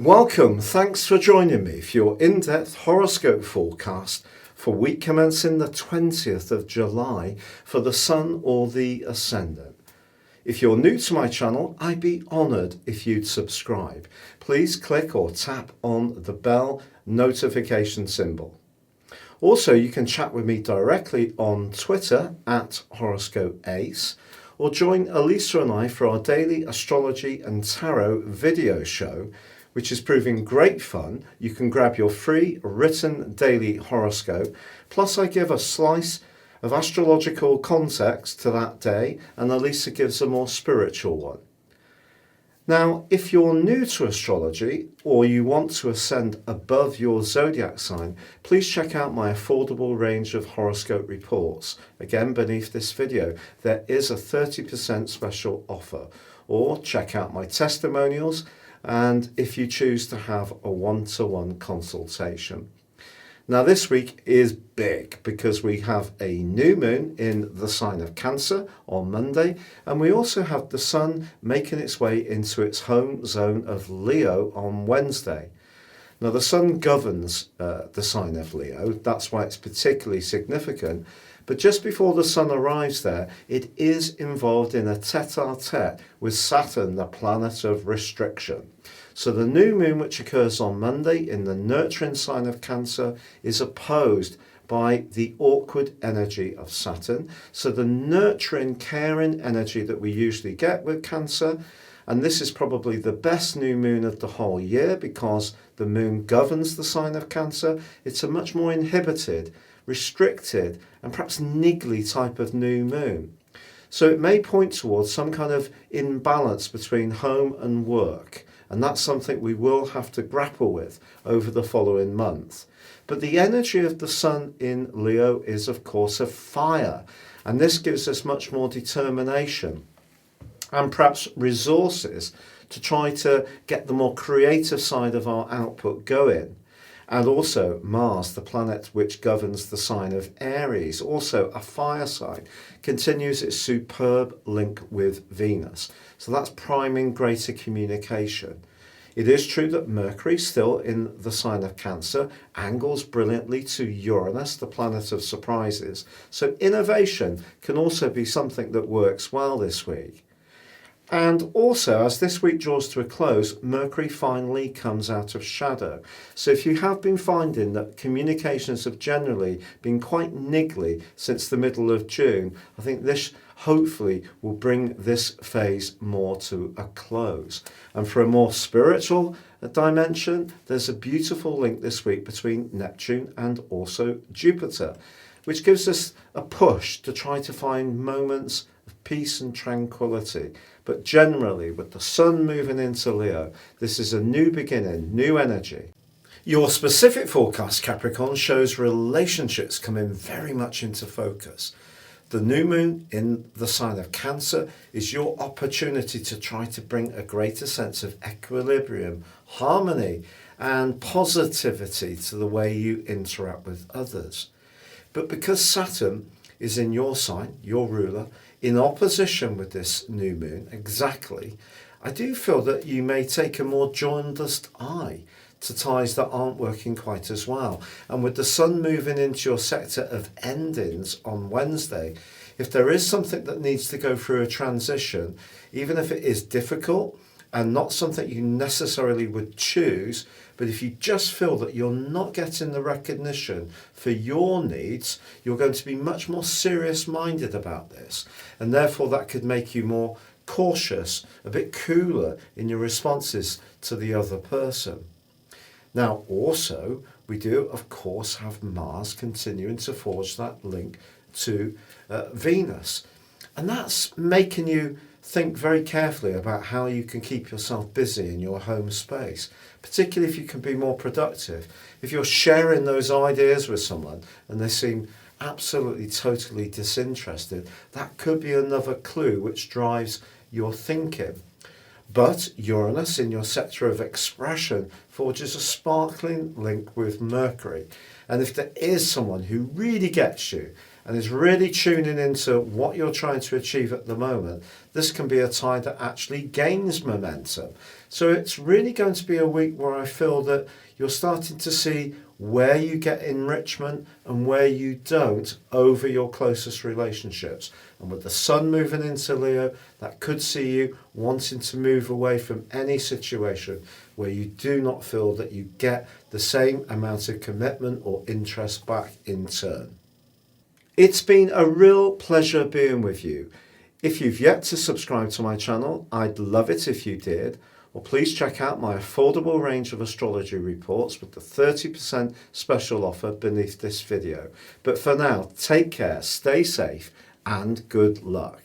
Welcome, thanks for joining me for your in-depth horoscope forecast for week commencing the 20th of July for the Sun or the Ascendant. If you're new to my channel, I'd be honoured if you'd subscribe. Please click or tap on the bell notification symbol. Also, you can chat with me directly on Twitter at Horoscope Ace, or join Elisa and I for our daily astrology and tarot video show, which is proving great fun. You can grab your free written daily horoscope, plus I give a slice of astrological context to that day, and Elisa gives a more spiritual one. Now, if you're new to astrology or you want to ascend above your zodiac sign, please check out my affordable range of horoscope reports. Again, beneath this video, there is a 30% special offer. Or check out my testimonials, and if you choose to have a one-to-one consultation. Now this week is big because we have a new moon in the sign of Cancer on Monday, and we also have the Sun making its way into its home zone of Leo on Wednesday. Now the Sun governs the sign of Leo, that's why it's particularly significant. But just before the Sun arrives there, it is involved in a tete-a-tete with Saturn, the planet of restriction. So the new moon, which occurs on Monday in the nurturing sign of Cancer, is opposed by the awkward energy of Saturn. So the nurturing, caring energy that we usually get with Cancer, and this is probably the best new moon of the whole year because the moon governs the sign of Cancer. It's a much more inhibited, restricted, and perhaps niggly type of new moon. So it may point towards some kind of imbalance between home and work, and that's something we will have to grapple with over the following month. But the energy of the Sun in Leo is, of course, of fire, and this gives us much more determination and perhaps resources to try to get the more creative side of our output going. And also Mars, the planet which governs the sign of Aries, also a fire sign, continues its superb link with Venus. So that's priming greater communication. It is true that Mercury, still in the sign of Cancer, angles brilliantly to Uranus, the planet of surprises. So innovation can also be something that works well this week. And also, as this week draws to a close, Mercury finally comes out of shadow. So if you have been finding that communications have generally been quite niggly since the middle of June, I think this hopefully will bring this phase more to a close. And for a more spiritual dimension, there's a beautiful link this week between Neptune and also Jupiter, which gives us a push to try to find moments of peace and tranquility. But generally, with the Sun moving into Leo, this is a new beginning, new energy. Your specific forecast, Capricorn, shows relationships coming very much into focus. The new moon in the sign of Cancer is your opportunity to try to bring a greater sense of equilibrium, harmony, and positivity to the way you interact with others. But because Saturn is in your sign, your ruler, in opposition with this new moon, exactly, I do feel that you may take a more jaundiced eye to ties that aren't working quite as well. And with the Sun moving into your sector of endings on Wednesday, if there is something that needs to go through a transition, even if it is difficult and not something you necessarily would choose, but if you just feel that you're not getting the recognition for your needs, you're going to be much more serious-minded about this. And therefore that could make you more cautious, a bit cooler in your responses to the other person. Now also, we do of course have Mars continuing to forge that link to Venus. And that's making you think very carefully about how you can keep yourself busy in your home space, particularly if you can be more productive. If you're sharing those ideas with someone and they seem absolutely, totally disinterested, that could be another clue which drives your thinking. But Uranus in your sector of expression forges a sparkling link with Mercury. And if there is someone who really gets you and is really tuning into what you're trying to achieve at the moment, this can be a time that actually gains momentum. So it's really going to be a week where I feel that you're starting to see where you get enrichment and where you don't over your closest relationships. And with the sun moving into Leo, that could see you wanting to move away from any situation where you do not feel that you get the same amount of commitment or interest back in turn. It's been a real pleasure being with you. If you've yet to subscribe to my channel, I'd love it if you did. Or please check out my affordable range of astrology reports with the 30% special offer beneath this video. But for now, take care, stay safe, and good luck.